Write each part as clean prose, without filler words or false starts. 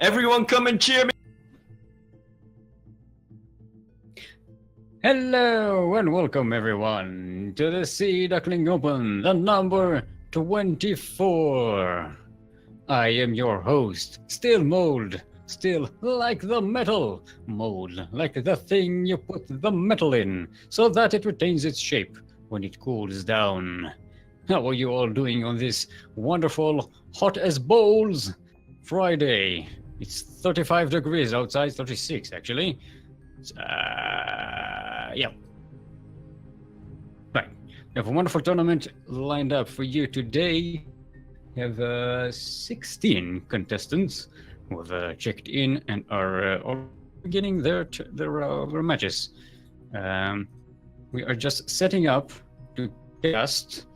Everyone come and cheer me! Hello and welcome everyone to the Sea Duckling Open, the number 24. I am your host, Steelmold, still like the metal, mold like the thing you put the metal in, so that it retains its shape when it cools down. How are you all doing on this wonderful, hot as bowls Friday? It's 35 degrees outside, 36 actually. Yeah. Right. We have a wonderful tournament lined up for you today. We have 16 contestants who have checked in and are all beginning their matches. We are just setting up to cast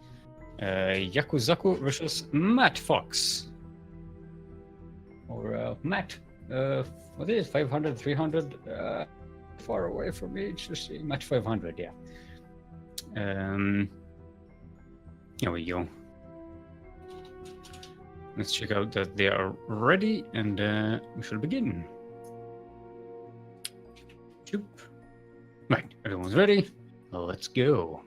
Yakuzaku versus Matt Fox. Or Matt, what is it, 500, 300? Far away from me, just match 500, yeah. Here we go. Let's check out that they are ready, and we shall begin. Shoop. Right, everyone's ready. Let's go.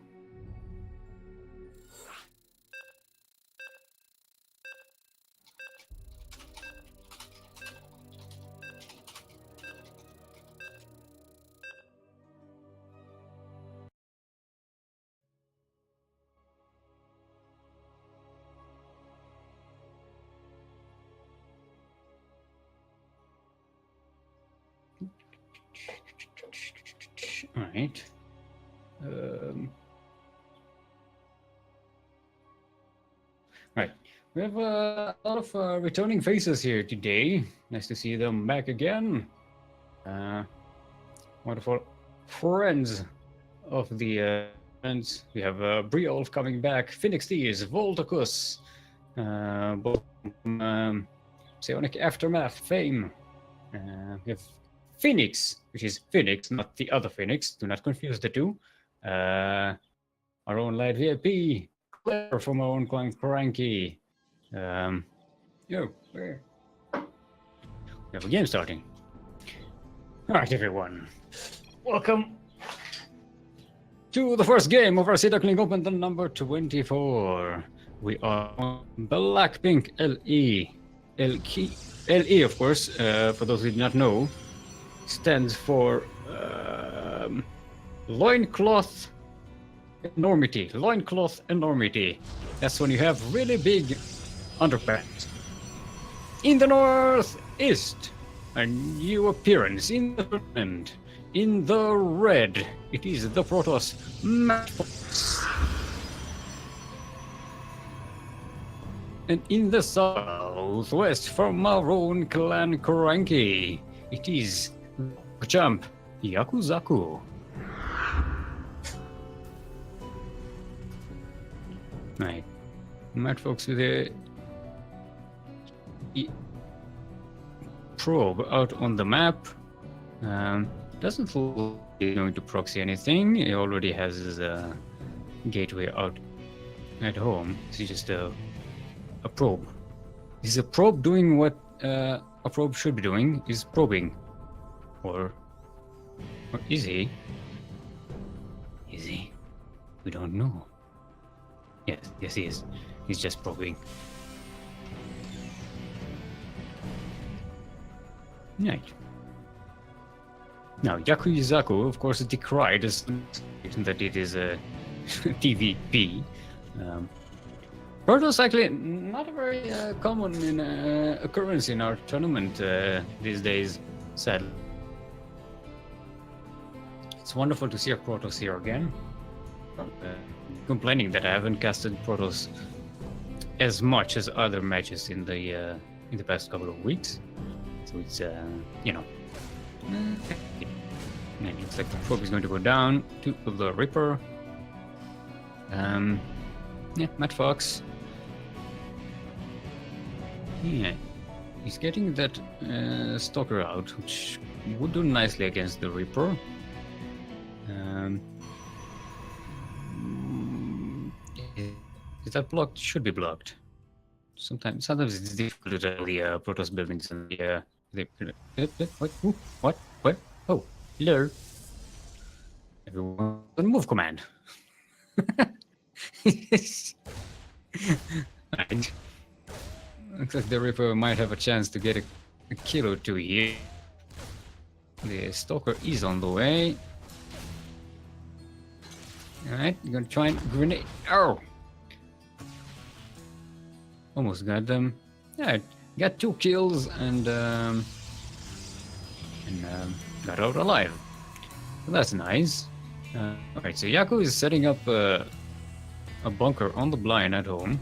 All right. Right. We have a lot of returning faces here today. Nice to see them back again. Wonderful friends of the friends. We have Briolf coming back, Phoenix Tees, Voltacus, both Psionic Aftermath fame. We have Phoenix, which is Phoenix, not the other Phoenix. Do not confuse the two. Our own Light VIP, Claire from our own clan CranKy. We have a game starting. All right, everyone. Welcome to the first game of our Sea Duckling Open, the number 24. We are on Blackpink LE. LE, of course, for those who do not know, stands for loincloth enormity. Loincloth enormity. That's when you have really big underpants. In the northeast, a new appearance in the tournament. In the red, it is the Protoss Matt Fox. And in the southwest, from our own clan CranKy, it is the champ Yakuzaku. Right. Matt Fox with a probe out on the map. Doesn't look like he's going to proxy anything. He already has his gateway out at home. It's just a probe. Is a probe doing what a probe should be doing? Is probing. Or is he? Is he? We don't know. Yes he is. He's just probing. Right. Now, Yakuzaku, of course, decried as that it is a TVP. Protoss actually not a very common occurrence in our tournament these days, sadly. It's wonderful to see a Protoss here again. Complaining that I haven't casted Protoss as much as other matches in the past couple of weeks. So it's you know. And it looks like the probe is going to go down to the Ripper. Yeah, Matt Fox. Yeah, he's getting that Stalker out, which would do nicely against the Reaper. Is that blocked? Should be blocked. Sometimes it's difficult to tell the Protoss buildings and the What? Ooh, what? What? Oh, hello. Everyone, move command. Right. Looks like the Ripper might have a chance to get a kill or two here. The Stalker is on the way. Alright, you're gonna try and grenade. Oh! Almost got them. Yeah, got 2 kills and got out alive. Well, that's nice. Alright, so Yaku is setting up a bunker on the blind at home.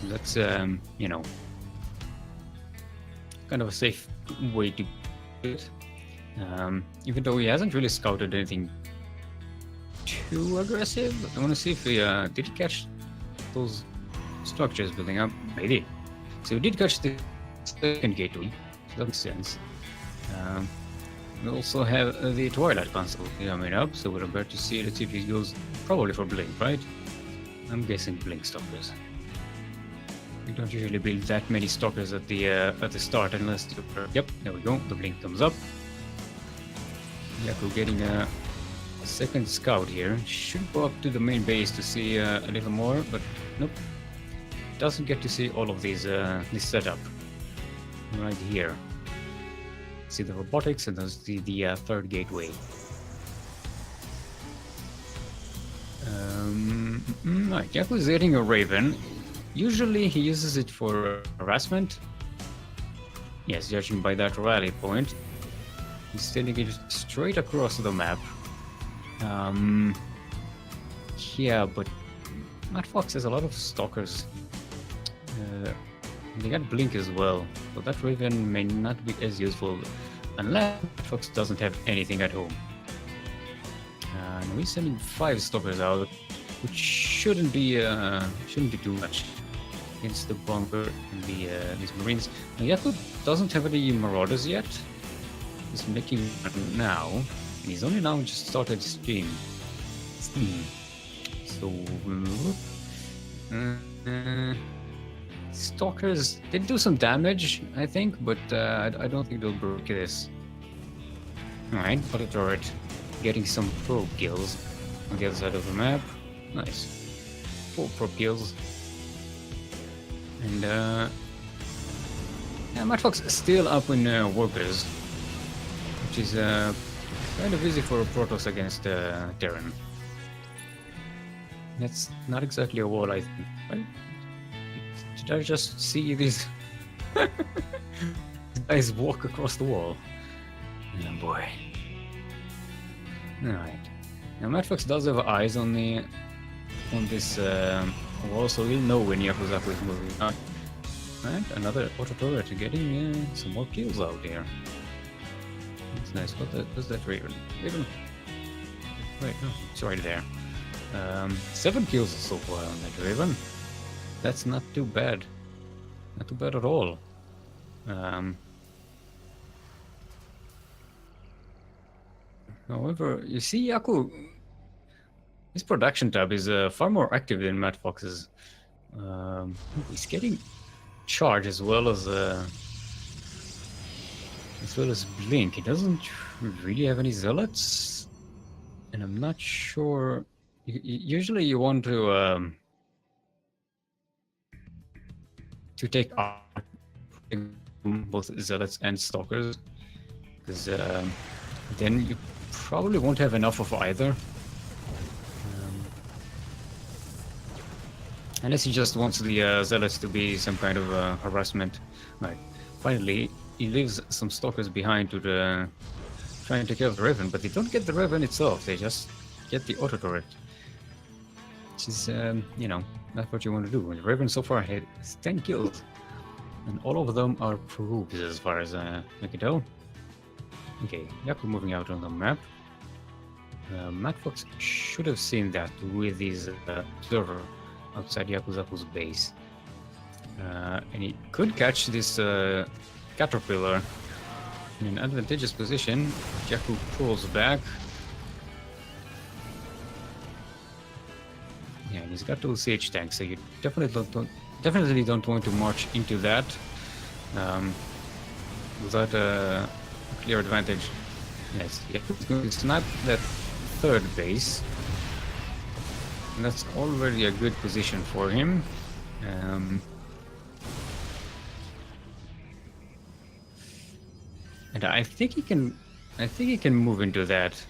That's, you know, kind of a safe way to do it. Even though he hasn't really scouted anything too aggressive. I want to see if he did he catch those structures building up. He did. So he did catch the second gateway. So that makes sense. We also have the Twilight Console coming up, so we're about to see. Let's see if he goes probably for Blink, right? I'm guessing Blink Stalkers. We don't usually build that many Stalkers at the start unless yep, there we go. The Blink comes up. Yaku getting a second scout here. Should go up to the main base to see a little more, but nope. Doesn't get to see all of these this setup right here. See the robotics and the third gateway. Right, Yaku is getting a Raven. Usually he uses it for harassment. Yes, judging by that rally point. He's sending it straight across the map. Yeah, but Matt Fox has a lot of stalkers. They got Blink as well, so that Raven may not be as useful unless Matt Fox doesn't have anything at home. And we're sending 5 stalkers out, which shouldn't be too much against the bunker and these Marines. Now, Yaku doesn't have any Marauders yet. He's making one now. And he's only now just started stream. So Stalkers did do some damage, I think, but I don't think they'll break this. Alright, auto turret getting some probe kills on the other side of the map. Nice. 4 probe kills. And yeah, Mad Fox is still up in workers, which is kind of easy for Protoss against Terran. That's not exactly a wall, I think. Right? Did I just see these guys walk across the wall? Oh boy. Alright. Now Mad Fox does have eyes on this wall, so he'll know when Yakuzaku is moving. Right, another auto turret getting some more kills out here. That's nice. What's that Raven? Raven? Wait, no, it's right there. 7 kills so far on that Raven. That's not too bad. Not too bad at all. However, you see Yaku, his production tab is far more active than Matt Fox's. He's getting charge as well as Blink. He doesn't really have any zealots, and I'm not sure. Usually, you want to take both zealots and stalkers, because then you probably won't have enough of either. Unless he just wants the zealots to be some kind of harassment. Right. Finally, he leaves some stalkers behind to try and take care of the Raven, but they don't get the Raven itself. They just get the auto turret, which is, you know, not what you want to do. The Raven so far has 10 kills, and all of them are probes as far as I can tell. Okay, Yaku moving out on the map. Matt Fox should have seen that with his observer outside Yakuzaku's base. And he could catch this caterpillar in an advantageous position. Yaku pulls back. Yeah, and he's got 2 siege tanks, so you definitely don't want to march into that. without a clear advantage. Yes, he's going to snipe that third base. And that's already a good position for him. And I think he can. I think he can move into that.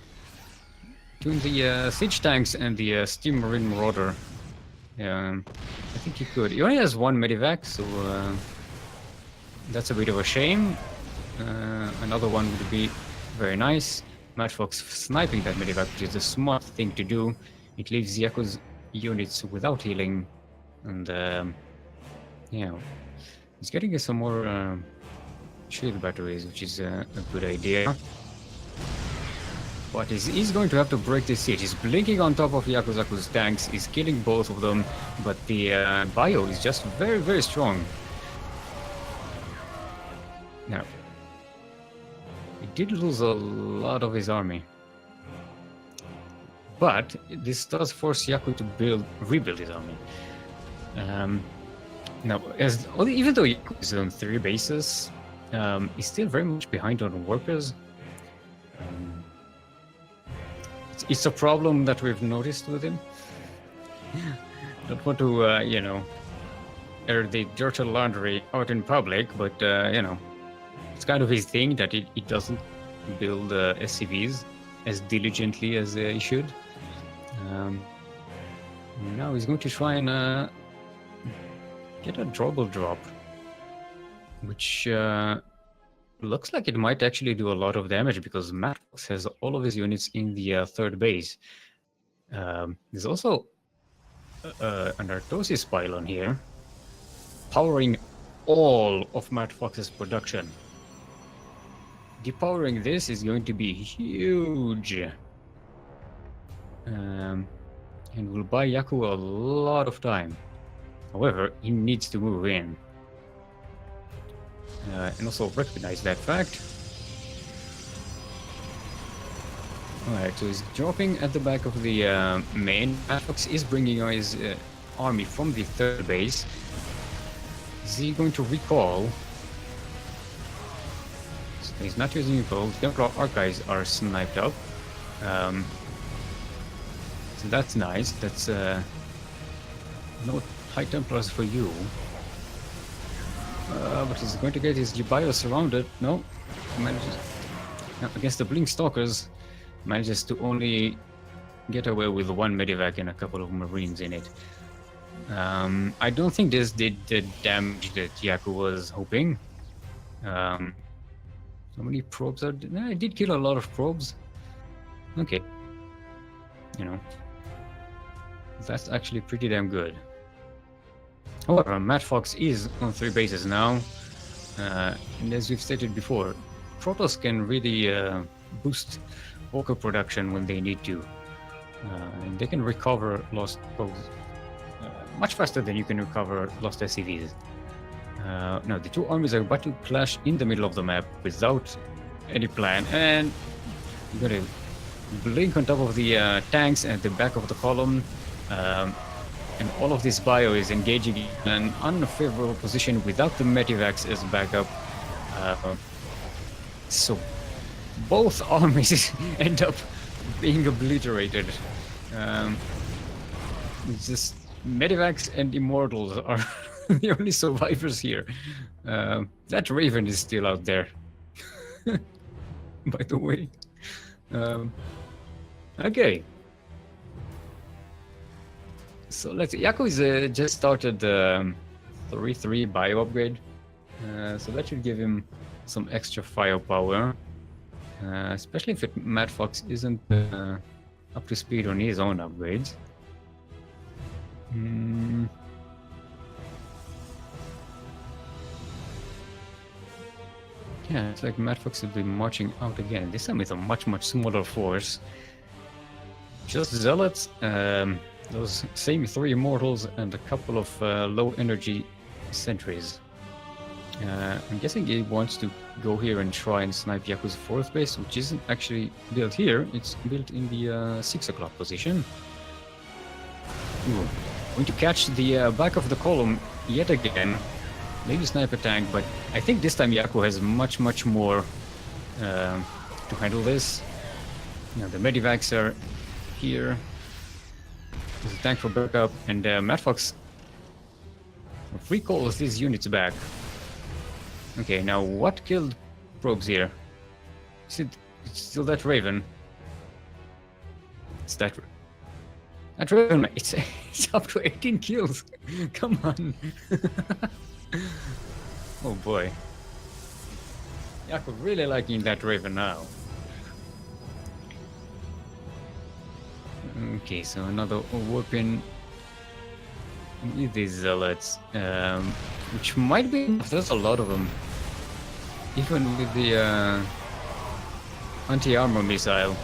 Between the siege tanks and the steam marine marauder, I think he could. He only has one medivac, so that's a bit of a shame. Another one would be very nice. Matchbox sniping that medivac, which is a smart thing to do. It leaves Yaku's units without healing, and yeah, he's getting some more shield batteries, which is a good idea. But he's going to have to break this siege. He's blinking on top of Yakuzaku's tanks. He's killing both of them, but the bio is just very, very strong. Now, he did lose a lot of his army. But this does force Yaku to rebuild his army. Now, even though Yaku is on 3 bases, he's still very much behind on workers. It's a problem that we've noticed with him. Don't want to, air the dirty laundry out in public, but, it's kind of his thing that he doesn't build SCVs as diligently as he should. Now he's going to try and get a double drop, which looks like it might actually do a lot of damage because Matchbox has all of his units in the third base. There's also an Artosis pylon here, powering all of Matchbox's production. Depowering this is going to be huge. And will buy Yaku a lot of time. However, he needs to move in. And also recognize that fact. Alright, so he's dropping at the back of the main. Matchbox is bringing his army from the third base. Is he going to recall? So he's not using recall. Templar Archives are sniped up. So that's nice. That's no High Templars for you. But he's going to get his bio surrounded. No, manages against the Blink Stalkers. Manages to only get away with 1 medivac and a couple of marines in it. I don't think this did the damage that Yaku was hoping. How many probes are? I did kill a lot of probes. Okay, that's actually pretty damn good. However, Matchbox is on 3 bases now, and as we've stated before, Protoss can really boost Walker production when they need to, and they can recover lost probes much faster than you can recover lost SCVs. Now, the 2 armies are about to clash in the middle of the map without any plan, and you're going to blink on top of the tanks at the back of the column. And all of this bio is engaging in an unfavorable position without the medivacs as backup. So both armies end up being obliterated. It's just medivacs and immortals are the only survivors here. That Raven is still out there, by the way. Okay. So let's see. Yaku is just started the 3-3 bio upgrade, so that should give him some extra firepower, especially if Matchbox isn't up to speed on his own upgrades. Yeah, it's like Matchbox will be marching out again. This time with a much smaller force. Just Zealots. Those same 3 immortals and a couple of low energy sentries. I'm guessing he wants to go here and try and snipe Yaku's 4th base, which isn't actually built here, it's built in the 6 o'clock position. Ooh. Going to catch the back of the column yet again. maybe sniper tank, but I think this time Yaku has much more to handle this. You know, the medivacs are here. There's a tank for backup, and Mad Fox recalls these units back. Okay, now what killed probes here? Is it still that Raven? It's that Raven. It's up to 18 kills. Come on. Oh boy. Yaku really liking that Raven now. Okay, so another weapon with these zealots, which might be enough. There's a lot of them. Even with the anti-armor missile.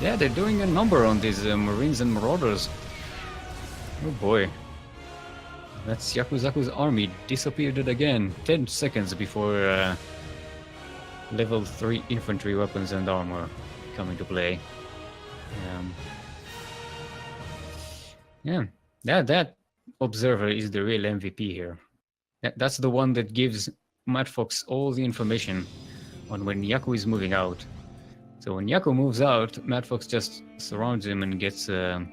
Yeah, they're doing a number on these Marines and Marauders. Oh boy. That's Yakuzaku's army disappeared again. 10 seconds before level 3 infantry weapons and armor come into play. Yeah, that observer is the real MVP here. That's the one that gives Mad Fox all the information on when Yaku is moving out. So when Yaku moves out, Mad Fox just surrounds him and gets the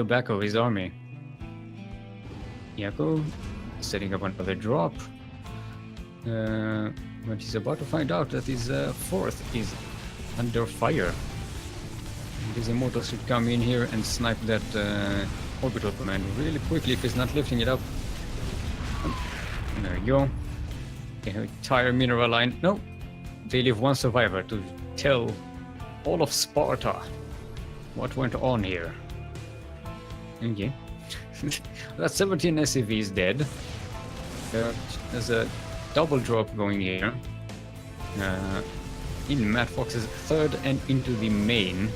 back of his army. Yaku setting up another drop. But he's about to find out that his fourth is under fire. These immortals should come in here and snipe that orbital command really quickly if he's not lifting it up. There we go. Okay, entire mineral line. No, they leave one survivor to tell all of Sparta what went on here. Okay. That 17 SCV is dead. There's a double drop going here. In Mad Fox's third and into the main.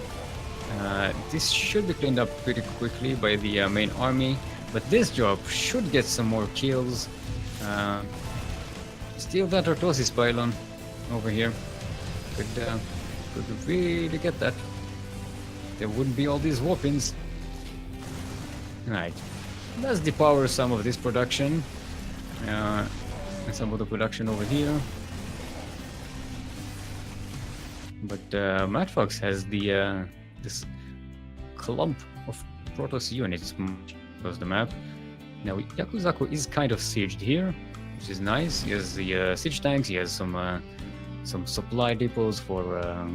This should be cleaned up pretty quickly by the main army, but this job should get some more kills. Steal that Orthosis pylon over here. Could really get that. There wouldn't be all these weapons. Right. Let's depower some of this production. And some of the production over here. But Mad Fox has the this clump of Protoss units across the map. Now Yakuzaku is kind of sieged here, which is nice. He has the siege tanks. He has some supply depots for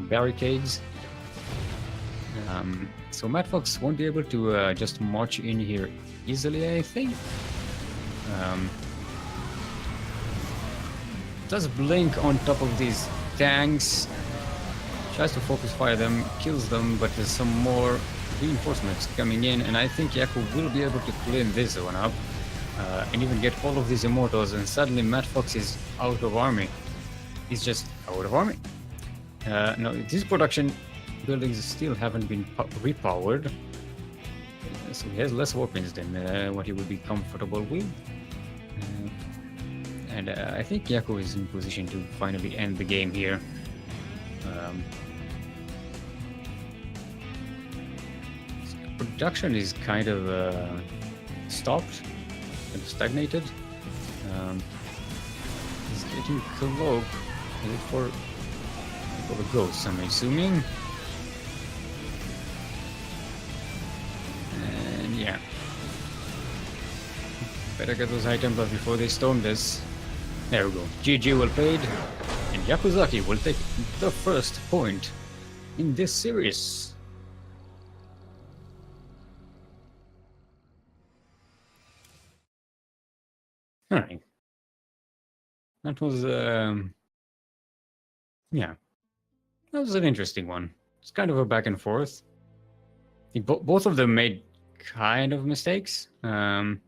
barricades. So Mad Fox won't be able to just march in here easily, I think. Does blink on top of these tanks. Tries to focus fire them, kills them, but there's some more reinforcements coming in, and I think Yaku will be able to clean this one up and even get all of these immortals, and suddenly Mad Fox is out of army. He's just out of army. Now, these production buildings still haven't been repowered, so he has less weapons than what he would be comfortable with. And I think Yaku is in position to finally end the game here. Production is kind of stopped and stagnated. He's getting cloak for the ghosts, I'm assuming. And yeah, better get those high templars before they storm this. There we go. GG well played, and Yakuzaki will take the first point in this series. Alright. That was, yeah. That was an interesting one. It's kind of a back and forth. I think both of them made kind of mistakes. But,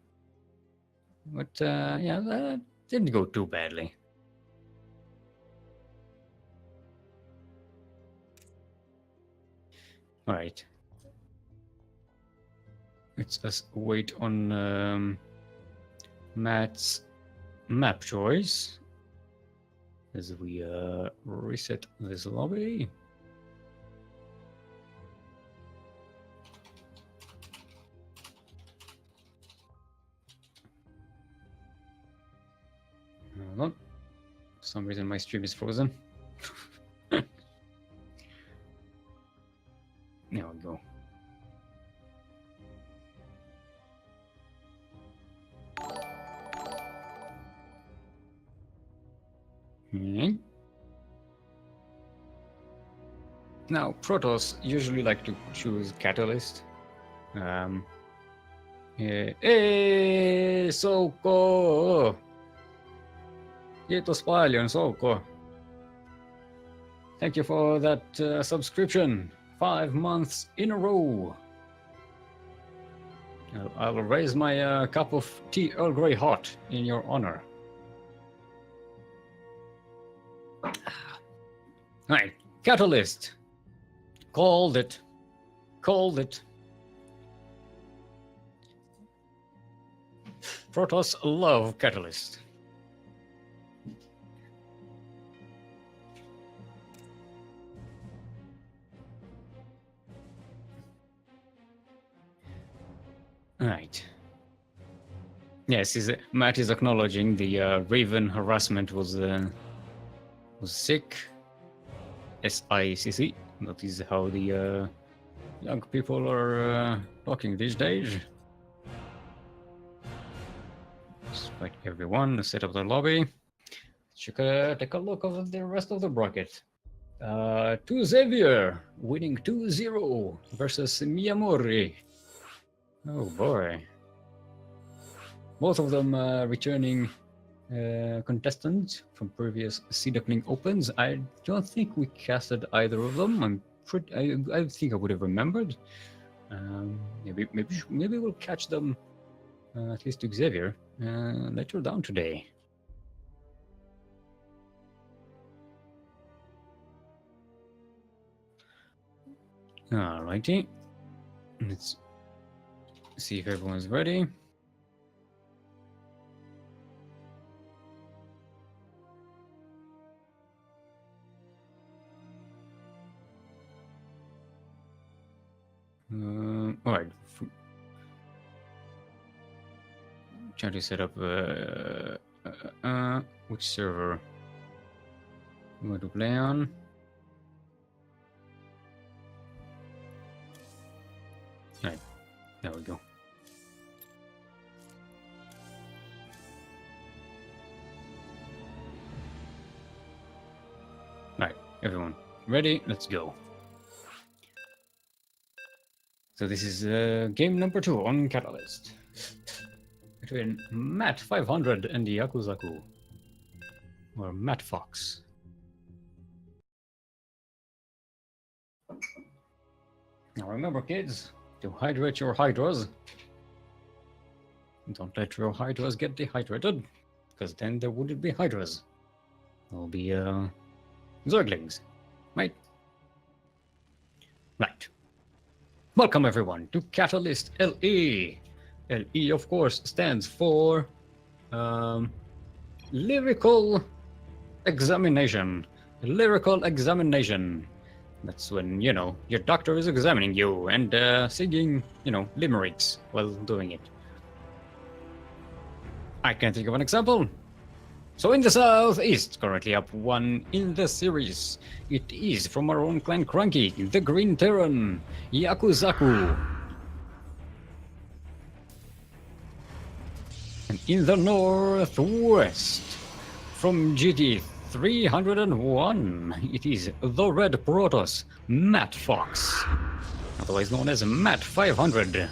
yeah, that didn't go too badly. Alright. Let's just wait on Matt's map choice as we reset this lobby. Hold on. For some reason my stream is frozen. There we go. Okay. Now, Protoss usually like to choose Catalyst. Hey, Soko! Kiitos paljon, Soko. Thank you for that subscription. 5 months in a row. I'll raise my cup of tea Earl Grey hot in your honor. Right, Catalyst. Called it. Called it. Protoss love Catalyst. Right. Yes, Matt is acknowledging the Raven harassment was sick. SICC. That is how the young people are talking these days. Despite everyone, set up the lobby. Take a look at the rest of the bracket. To Xavier, winning 2-0 versus Miyamori. Oh boy. Both of them returning contestants from previous Sea Duckling Opens. I don't think we casted either of them. I think I would have remembered. Maybe we'll catch them, at least to Xavier, later down today. Alrighty. Let's see if everyone's ready. All right. Trying to set up which server you want to play on. Right, there we go. Right, everyone ready? Let's go. So this is game number 2 on Catalyst between Matt 500 and Yakuzaku, or Matt Fox. Now remember, kids, to hydrate your hydras. Don't let your hydras get dehydrated, because then there wouldn't be hydras. There'll be zerglings, right? Right. Welcome everyone to Catalyst LE. LE, of course, stands for Lyrical Examination. Lyrical Examination. That's when, you know, your doctor is examining you and singing, you know, limericks while doing it. I can think of an example. So in the southeast, currently up 1 in the series, it is from our own clan CranKy, the Green Terran, Yakuzaku. And in the northwest, from GT 301, it is the Red Protoss, Matt Fox, otherwise known as Matt 500.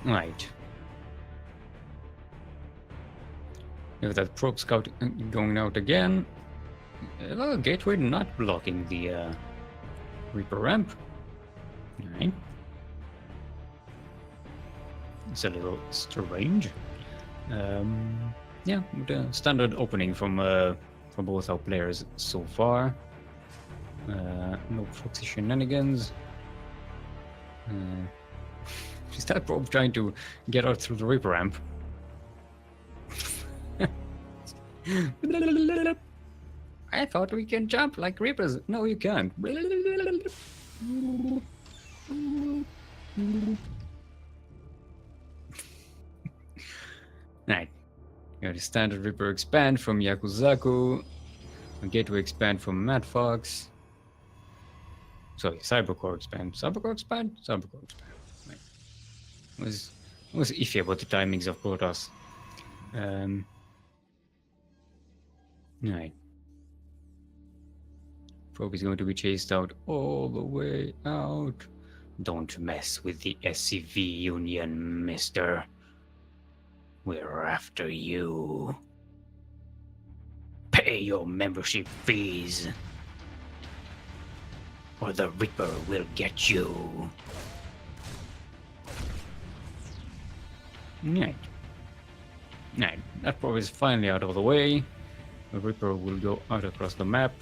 Right. With that probe scout going out again. Gateway not blocking the Reaper ramp. Alright. It's a little strange. Yeah, with a standard opening from both our players so far. No proxy shenanigans. Is that probe trying to get out through the Reaper ramp? I thought we can jump like Reapers. No, you can't. Right. You have the standard Reaper expand from Yakuzaku. A gateway expand from Mad Fox. Sorry, Cybercore expand. Cybercore expand? Cybercore expand. Right. I was iffy about the timings of Protoss. Right. Probe is going to be chased out all the way out. Don't mess with the SCV Union, mister. We're after you. Pay your membership fees, or the Reaper will get you. Right. Right. That probe is finally out of the way. The Reaper will go out across the map.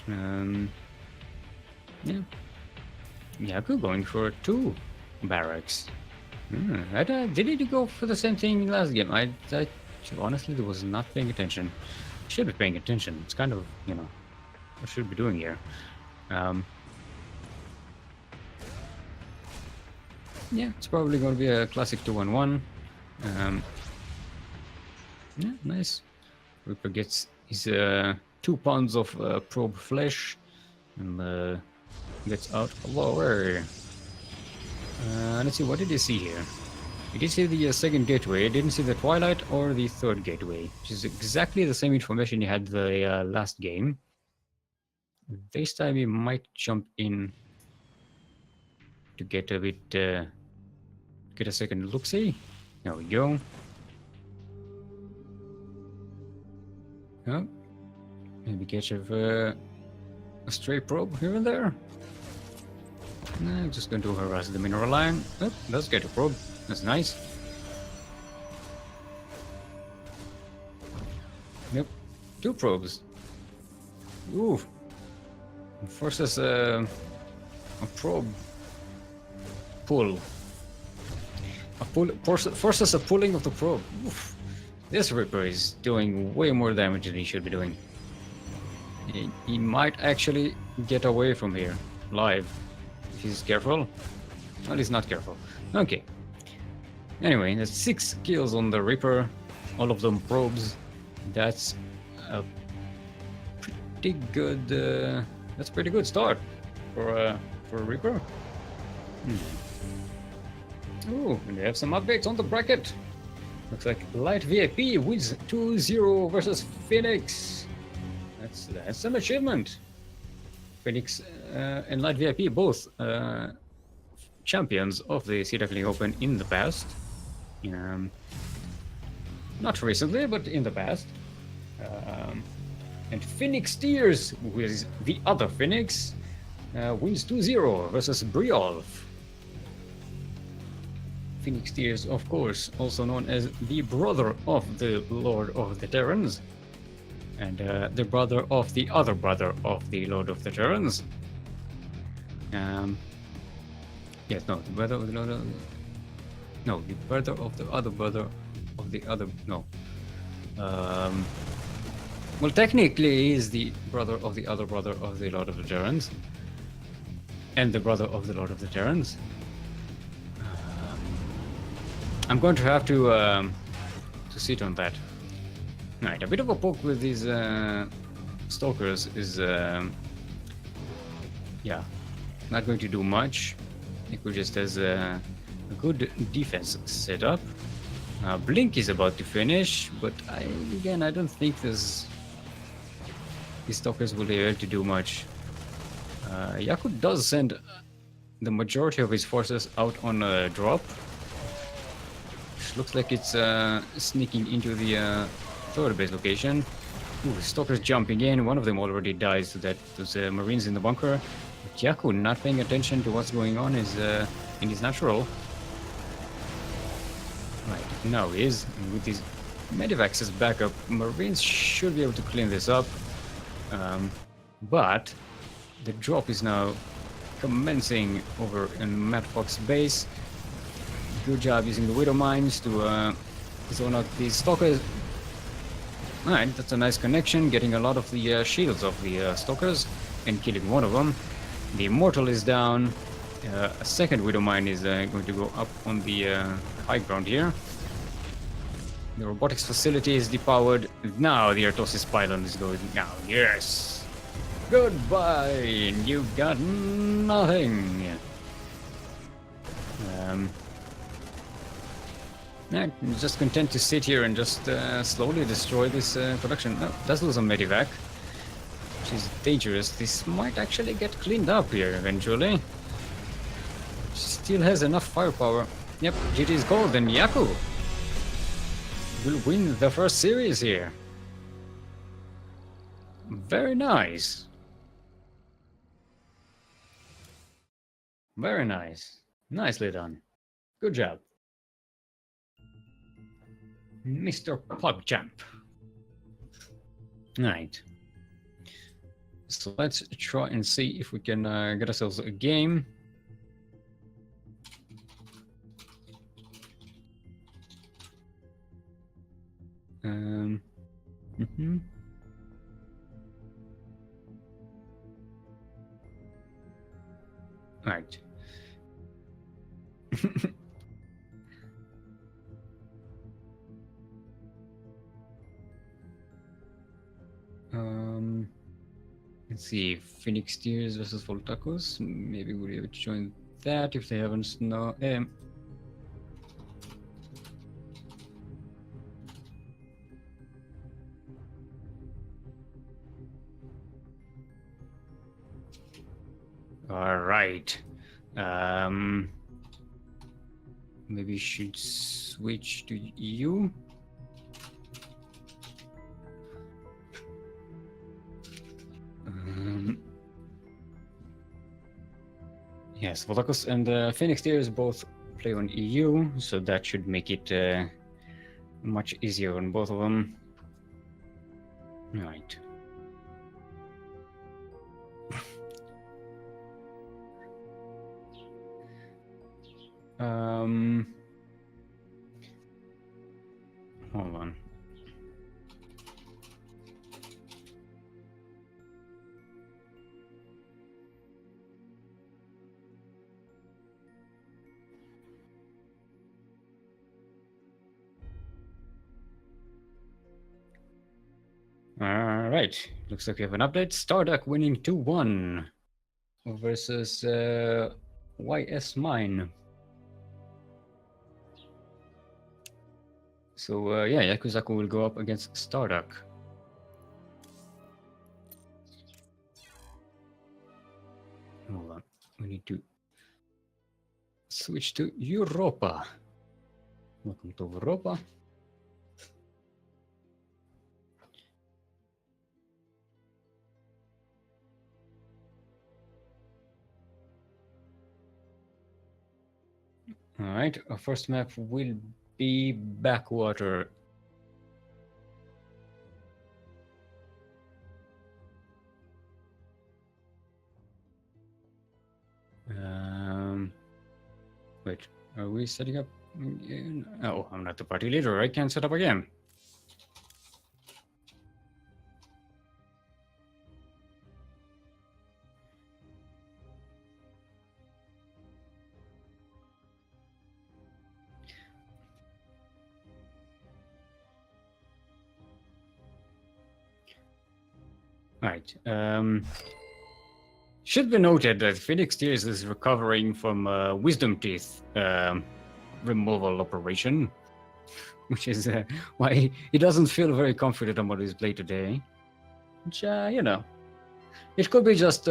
Yeah. Yaku going for 2 barracks. Did he go for the same thing last game? I honestly was not paying attention. Should be paying attention. It's kind of, you know, what I should be doing here. Yeah, it's probably going to be a classic 2-1-1. Yeah, nice. Reaper gets his 2 pounds of probe flesh and gets out lower. Let's see, what did he see here? He did see the second gateway. He didn't see the Twilight or the third gateway, which is exactly the same information he had the last game. This time he might jump in to get a bit, get a second look-see. There we go. Oh, maybe catch a stray probe here and there. No, I'm just going to harass the mineral line. Oh, let's get a probe. That's nice. Yep, 2 probes. Ooh. Forces a probe pull. Forces a pulling of the probe. Oof. This Reaper is doing way more damage than he should be doing. He might actually get away from here live if he's careful. Well, he's not careful. Okay. Anyway, that's 6 kills on the Reaper, all of them probes. That's a pretty good. That's a pretty good start for a Reaper. Oh, and they have some updates on the bracket. Looks like Light VIP wins 2-0 versus Phoenix. That's an achievement. Phoenix and Light VIP both champions of the Sea Duckling Open in the past. Not recently, but in the past. And Phoenix Tears, who is the other Phoenix, wins 2-0 versus Briolf. Phoenix Tears, of course, also known as the brother of the Lord of the Terrans, and the brother of the other brother of the Lord of the Terrans. Yes, no, the brother of the Lord of... No, the brother of the other brother of the other... No. Well, technically, he is the brother of the other brother of the Lord of the Terrans, and the brother of the Lord of the Terrans. I'm going to have to sit on that. Right, a bit of a poke with these stalkers is, yeah, not going to do much. Nico just has a good defense setup. Blink is about to finish, but again, I don't think these stalkers will be able to do much. Yaku does send the majority of his forces out on a drop. Looks like it's sneaking into the third base location. Ooh, stalkers jumping in. One of them already dies to those marines in the bunker. But Yaku not paying attention to what's going on is in his natural. Right, now he is. And with his medivacs as backup, marines should be able to clean this up. But the drop is now commencing over in Mad Fox base. Good job using the Widow Mines to zone out these stalkers. Alright, that's a nice connection, getting a lot of the shields of the stalkers and killing one of them. The Immortal is down. A second Widow Mine is going to go up on the high ground here. The robotics facility is depowered. Now the Artosis pylon is going now. Yes! Goodbye! You got nothing! I'm just content to sit here and just slowly destroy this production. No, does lose a medivac, which is dangerous. This might actually get cleaned up here eventually. She still has enough firepower. Yep, GT is gold, and Yaku will win the first series here. Very nice. Very nice. Nicely done. Good job, Mr. PogChamp. Right. So let's try and see if we can get ourselves a game. Right. Let's see, Phoenix Tears versus Voltacos. Maybe we'll be able to join that if they haven't. No. All right. Maybe should switch to you. Yes, Voltacos and Phoenix Tears both play on EU, so that should make it much easier on both of them. Right. Hold on. All right. Looks like we have an update. Starduck winning 2-1 versus YS Mine. So yeah, Yakuzaku will go up against Starduck. Hold on. We need to switch to Europa. Welcome to Europa. All right, our first map will be Backwater. Wait, are we setting up? Oh, I'm not the party leader. I can't set up again. Right. Should be noted that Phoenix Tears is recovering from Wisdom Teeth removal operation, which is why he doesn't feel very confident about his play today. Which, you know, it could be just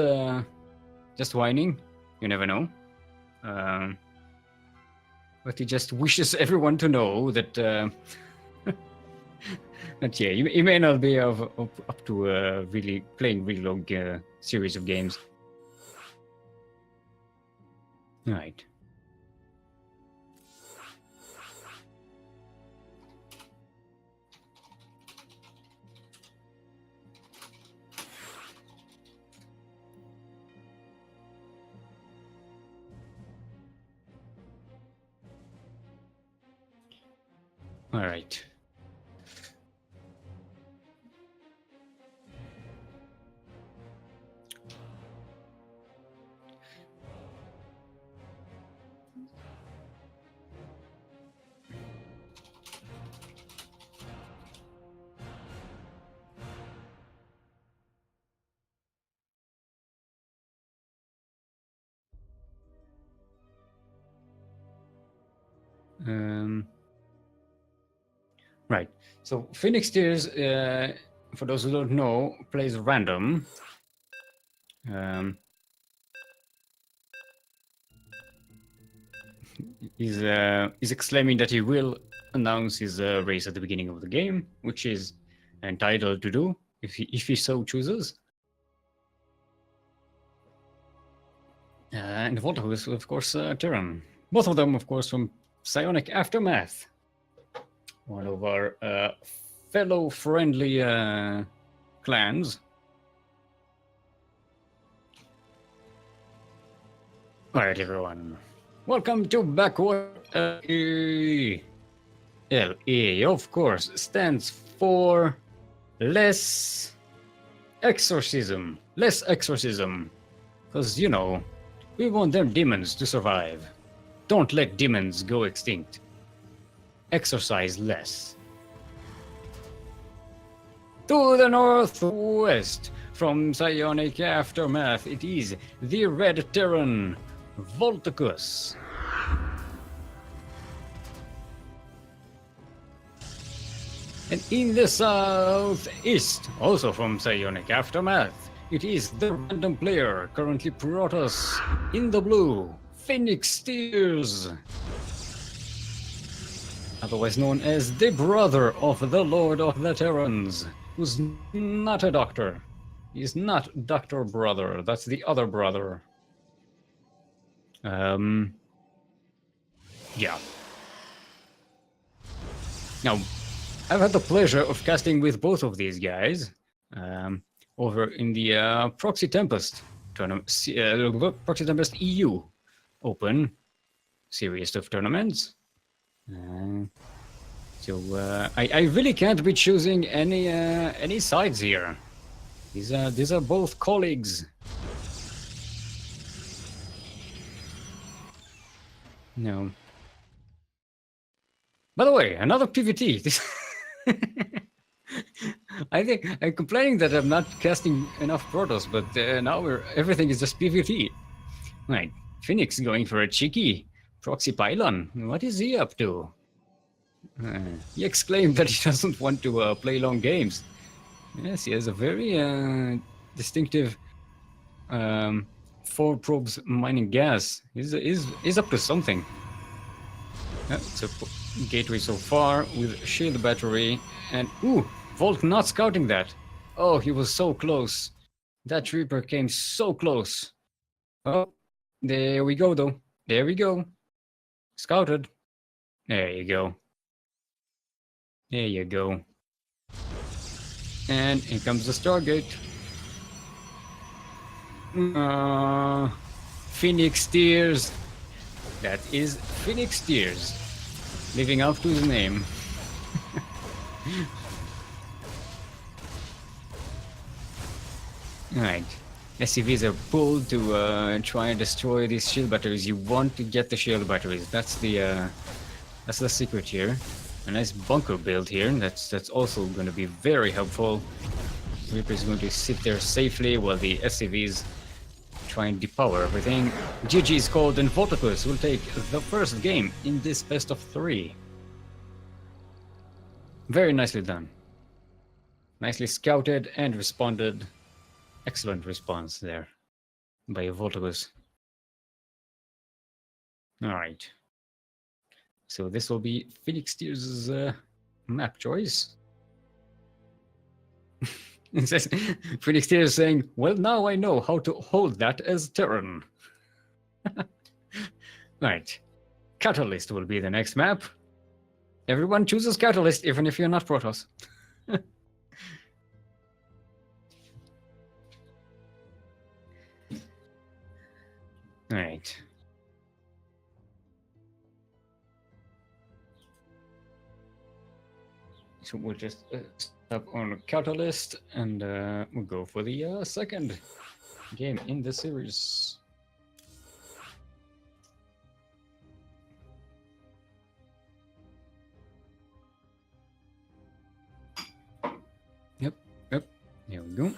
whining. You never know. But he just wishes everyone to know that that yeah, he may not be up to really playing really long series of games. Right. All right. Right. So Phoenix Tears, for those who don't know, plays random. He's exclaiming that he will announce his race at the beginning of the game, which is entitled to do if he so chooses. And Volta is, of course, Terran. Both of them, of course, from Psionic Aftermath. One of our fellow friendly clans. Alright, everyone. Welcome to Backward LE. LE, of course, stands for Less Exorcism. Less Exorcism. Because, you know, we want them demons to survive. Don't let demons go extinct. Exercise less. To the northwest, from Psionic Aftermath, it is the Red Terran, Volticus. And in the southeast, also from Psionic Aftermath, it is the random player, currently Protoss, in the blue, Phoenix Tears. Otherwise known as the brother of the Lord of the Terrans, who's not a doctor. He's not Dr. Brother, that's the other brother. Yeah. Now, I've had the pleasure of casting with both of these guys over in the Proxy Tempest tournament, Proxy Tempest EU Open series of tournaments. So I really can't be choosing any sides here. These are both colleagues. No. By the way, another PvT. I think I'm complaining that I'm not casting enough Protoss, but now everything is just PvT. Right, Phoenix going for a cheeky proxy pylon. What is he up to? He exclaimed that he doesn't want to play long games. Yes, he has a very distinctive 4 probes mining gas. He's up to something. It's a gateway so far with shield battery and ooh, Volt not scouting that. Oh, he was so close. That Reaper came so close. Oh, there we go though. There we go. Scouted. There you go. There you go. And here comes the Stargate. Phoenix Tears. That is Phoenix Tears. Living up to his name. Alright. SCVs are pulled to try and destroy these shield batteries. You want to get the shield batteries. That's the secret here. A nice bunker build here. That's also going to be very helpful. Reaper is going to sit there safely while the SCVs try and depower everything. GG is called and Volticus will take the first game in this best of 3. Very nicely done. Nicely scouted and responded. Excellent response there by Volticus. Alright. So this will be Phoenix Tears' map choice. It says, Phoenix Tears saying, well, now I know how to hold that as Terran. Right. Catalyst will be the next map. Everyone chooses Catalyst, even if you're not Protoss. Alright. So we'll just stop on Catalyst and we'll go for the second game in the series. Yep. There we go.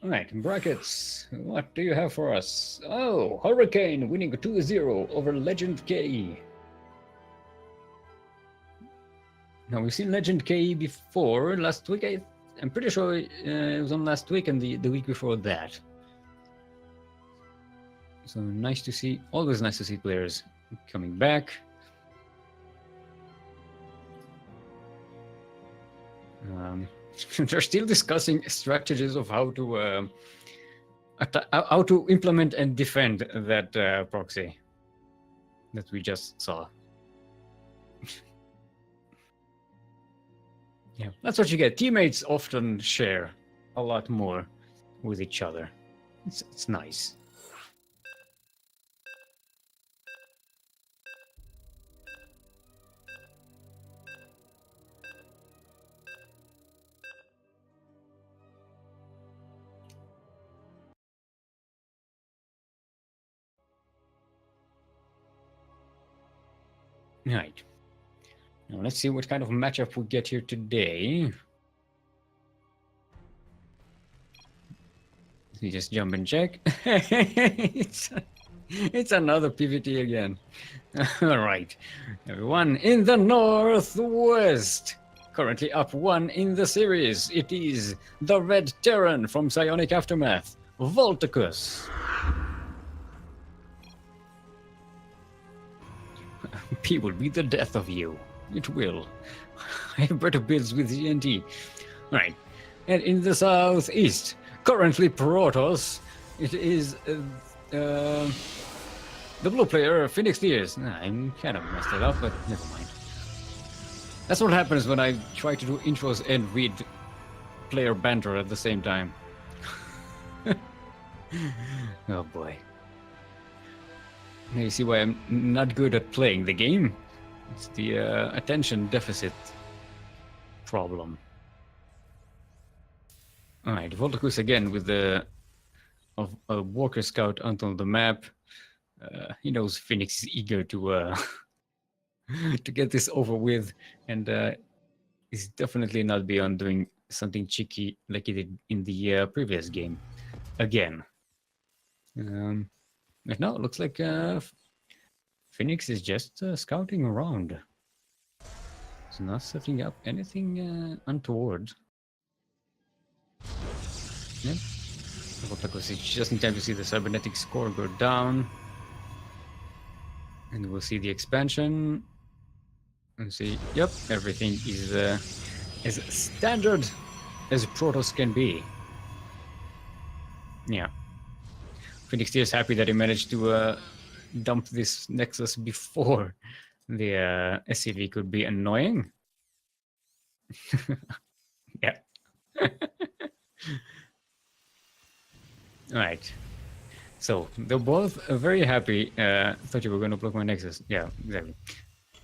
All right, brackets. What do you have for us? Oh, Hurricane winning 2-0 over Legend K. Now, we've seen Legend K before. Last week, I'm pretty sure it was on last week and the week before that. So nice to see, always nice to see players coming back. They're still discussing strategies of how to implement and defend that proxy that we just saw. Yeah, that's what you get. Teammates often share a lot more with each other. It's nice. Right. Now let's see what kind of matchup we get here today. You just jump and check. it's another PvT again. All right, everyone in the Northwest. Currently up 1 in the series. It is the Red Terran from Psionic Aftermath, Volticus. P will be the death of you. It will. I have better builds with GNT. Right. And in the southeast, currently Protoss, it is the blue player, Phoenix Tears. I kind of messed it up, but never mind. That's what happens when I try to do intros and read player banter at the same time. Oh boy. Now you see why I'm not good at playing the game. It's the attention deficit problem. Alright, Volticus again with the a Walker Scout onto the map. He knows Phoenix is eager to to get this over with, and he's definitely not beyond doing something cheeky like he did in the previous game. Again. But no, it looks like Phoenix is just scouting around. He's not setting up anything untoward. Yep. It's just in time to see the cybernetic score go down. And we'll see the expansion. And see, yep, everything is as standard as Protoss can be. Yeah. Phoenix Tear is happy that he managed to dump this Nexus before the SCV could be annoying. Yeah. Alright. So, they're both very happy. Thought you were going to block my Nexus. Yeah, exactly.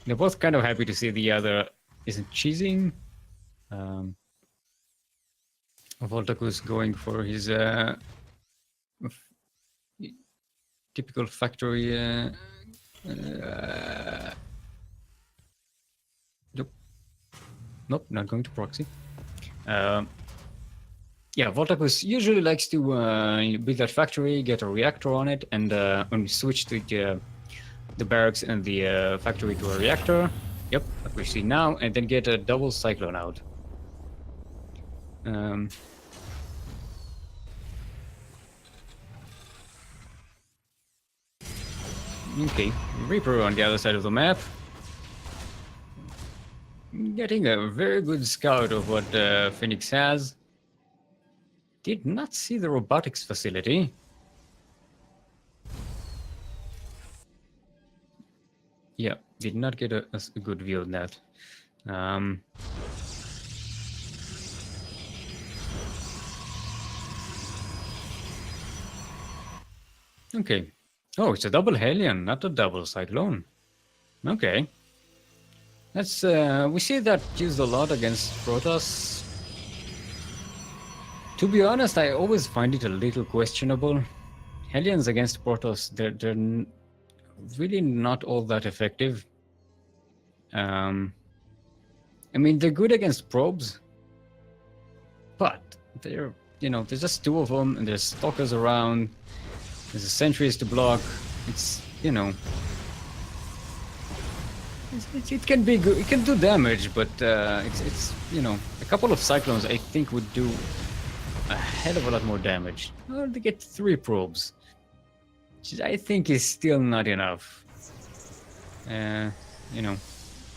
They're both kind of happy to see the other isn't cheesing. Volticus going for his typical factory. Nope, not going to proxy. Yeah, Volticus usually likes to build that factory, get a reactor on it, and switch to the barracks and the factory to a reactor. Yep, like we see now, and then get a double cyclone out. Okay, Reaper on the other side of the map. Getting a very good scout of what Phoenix has. Did not see the robotics facility. Yeah, did not get a good view of that. Okay. Oh, it's a double Hellion, not a double Cyclone. Okay. That's we see that used a lot against Protoss. To be honest, I always find it a little questionable. Hellions against Protoss, they're really not all that effective. I mean, they're good against probes, but they're you know, there's just two of them, and there's stalkers around. There's sentries to block. It's, you know, it can be good. It can do damage, but it's you know, a couple of cyclones I think would do a hell of a lot more damage. Well, they get 3 probes, which I think is still not enough. You know,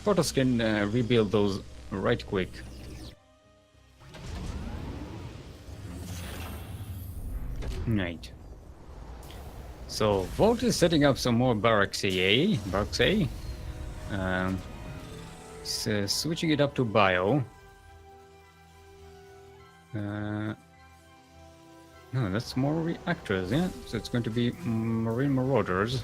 Protoss can rebuild those right quick. Right. So Volt is setting up some more barracks A. Switching it up to bio. No, that's more reactors, yeah? So it's going to be Marine Marauders.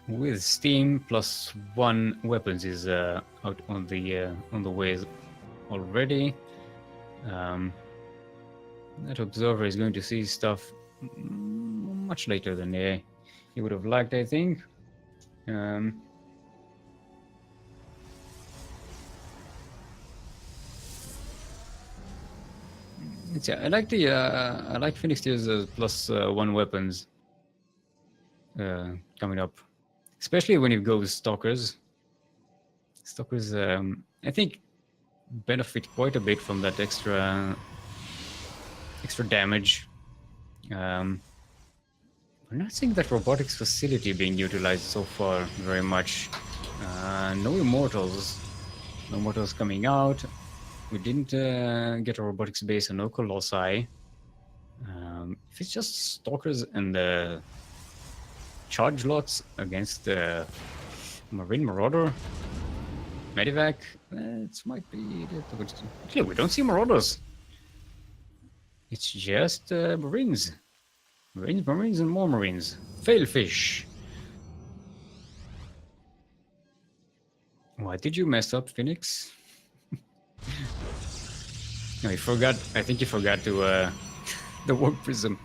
With steam plus 1 weapons is out on the way already. That observer is going to see stuff much later than he would have liked, I think. Yeah, I like Phoenix Tears plus 1 weapons coming up, especially when you go with Stalkers. Stalkers, I think, benefit quite a bit from that extra damage. We're not seeing that robotics facility being utilized so far very much. No immortals. No immortals coming out. We didn't get a robotics base and no colossi. If it's just stalkers and charge lots against the Marine Marauder, Medivac, it might be... Actually, we don't see Marauders. It's just Marines. Marines, and more Marines. Failfish. Why did you mess up, Phoenix? No, you forgot. I think you forgot to the warp prism.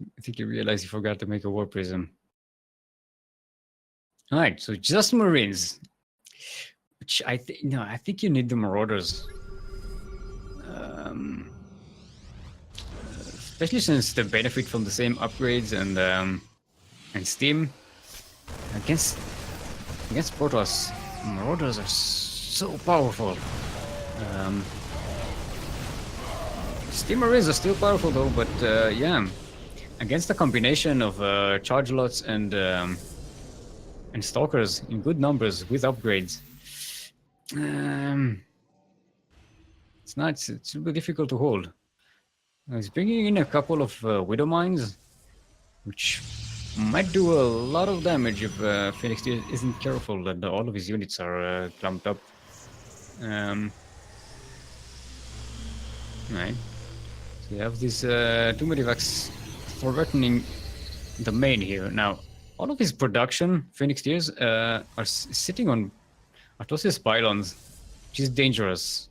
I think you realized you forgot to make a warp prism. All right, so just Marines. Which I think you need the Marauders. Especially since they benefit from the same upgrades and steam. Against Protoss, Marauders are so powerful. Steam Marines are still powerful though, but yeah, against the combination of charge lots and stalkers in good numbers with upgrades, it's a bit difficult to hold. He's bringing in a couple of Widow Mines, which might do a lot of damage if Phoenix isn't careful that all of his units are clumped up. Right. So you have these 2 Medivacs threatening the main here. Now, all of his production, Phoenix Tears, are sitting on Artosius pylons, which is dangerous.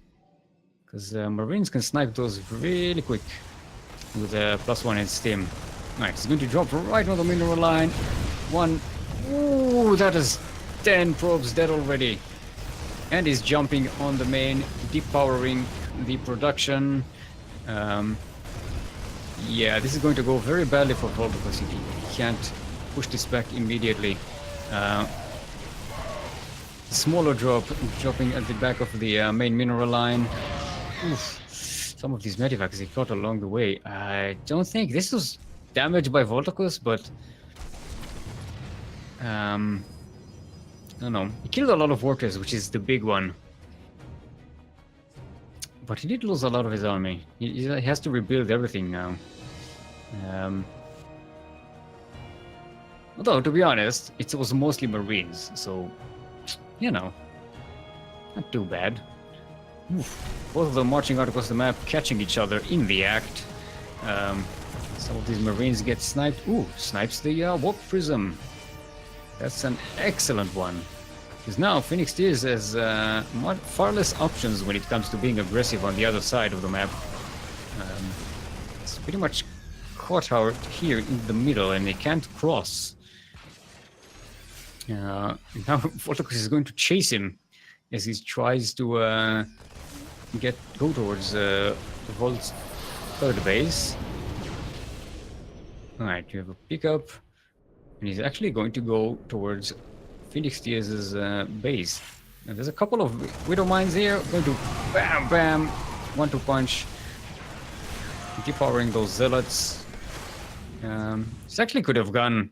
Because Marines can snipe those really quick with +1 and steam. Alright, he's going to drop right on the mineral line. 1. Ooh, that is 10 probes dead already. And he's jumping on the main, depowering the production. Yeah, this is going to go very badly for Volta because he can't push this back immediately. Smaller dropping at the back of the main mineral line. Oof. Some of these medivacs he caught along the way. I don't think this was damaged by Voltacus, but I don't know. He killed a lot of workers, which is the big one. But he did lose a lot of his army. He has to rebuild everything now. Although, to be honest, it was mostly Marines, so, you know, not too bad. Oof. Both of them marching out across the map, catching each other in the act. Some of these Marines get sniped. Ooh, snipes the warp prism. That's an excellent one. Because now Phoenix Tears has far less options when it comes to being aggressive on the other side of the map. It's pretty much caught out here in the middle and they can't cross. Now Voltacus is going to chase him as he tries to go towards Volt's third base. Alright, you have a pickup. And he's actually going to go towards Phoenix Tears' base. And there's a couple of Widow Mines here. Going to bam, bam, 1-2 punch. Depowering those Zealots. This actually could have gone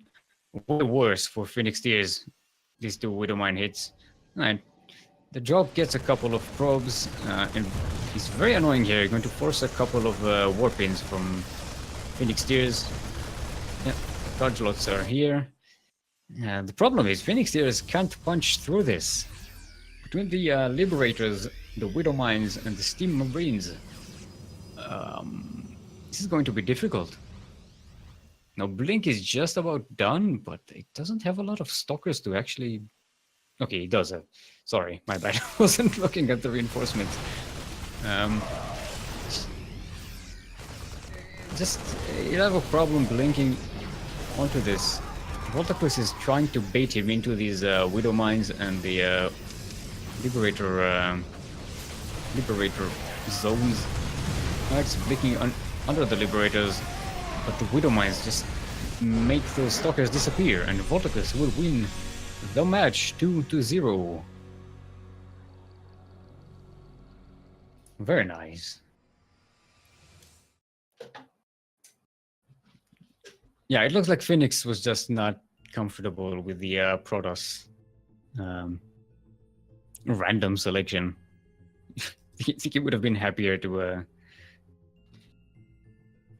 way worse for Phoenix Tears. These two Widow Mine hits. Alright. The drop gets a couple of probes. And he's very annoying here. Going to force a couple of Warpins from Phoenix Tears. Yeah, charge lots are here. The problem is Phoenix Tears can't punch through this. Between the Liberators, the Widow Mines, and the Steam Marines, this is going to be difficult. Now, Blink is just about done, but it doesn't have a lot of Stalkers to actually... Okay, it does have... Sorry, my bad. I wasn't looking at the reinforcements. Just, you have a problem blinking onto this. Voltacus is trying to bait him into these Widow Mines and the Liberator zones. It's blinking under the Liberators, but the Widow Mines just make those Stalkers disappear, and Voltacus will win the match 2-0. Very nice. Yeah, it looks like Phoenix was just not comfortable with the Protoss random selection. I think he would have been happier to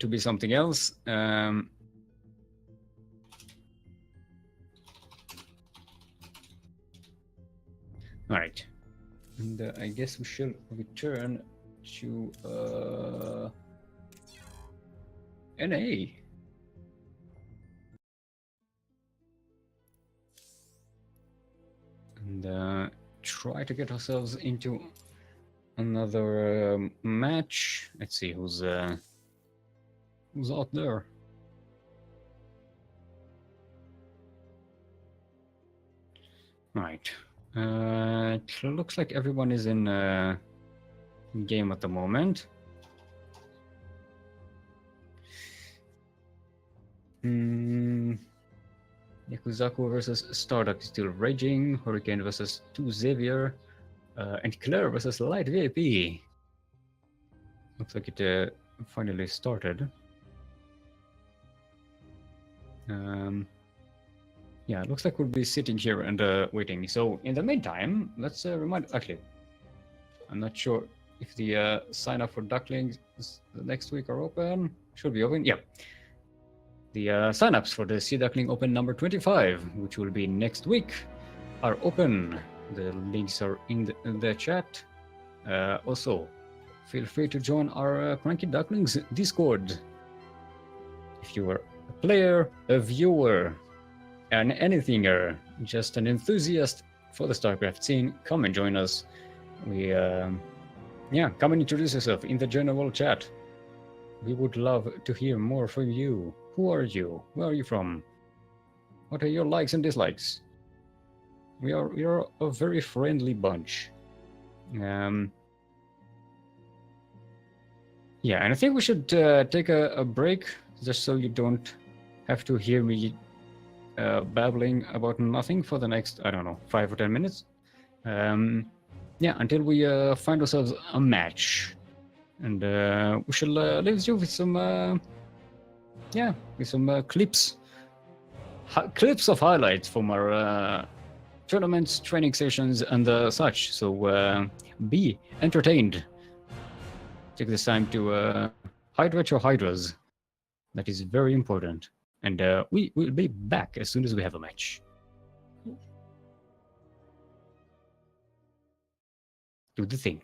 be something else. All right, and I guess we shall return to NA. And try to get ourselves into another match. Let's see who's out there. Right. It looks like everyone is in game at the moment. Yakuzaku versus Starduck is still raging. Hurricane versus 2 Xavier. And Claire versus Light VIP. Looks like it finally started. Yeah, it looks like we'll be sitting here and waiting. So in the meantime, let's remind... Actually, I'm not sure if the sign up for Ducklings next week are open. Should be open, yeah. The sign-ups for the Sea Duckling Open number 25, which will be next week, are open. The links are in the chat. Also, feel free to join our CranKy Ducklings Discord. If you are a player, a viewer, an anythinger, just an enthusiast for the StarCraft scene, come and join us. We, yeah, come and introduce yourself in the general chat. We would love to hear more from you. Who are you? Where are you from? What are your likes and dislikes? We are a very friendly bunch. Yeah, and I think we should take a break, just so you don't have to hear me babbling about nothing for the next, I don't know, 5 or 10 minutes. Yeah, until we find ourselves a match. And we shall leave you with some, yeah, with some clips of highlights from our tournaments, training sessions, and such. So be entertained. Take this time to hydrate your hydras. That is very important. And we will be back as soon as we have a match. Do the thing.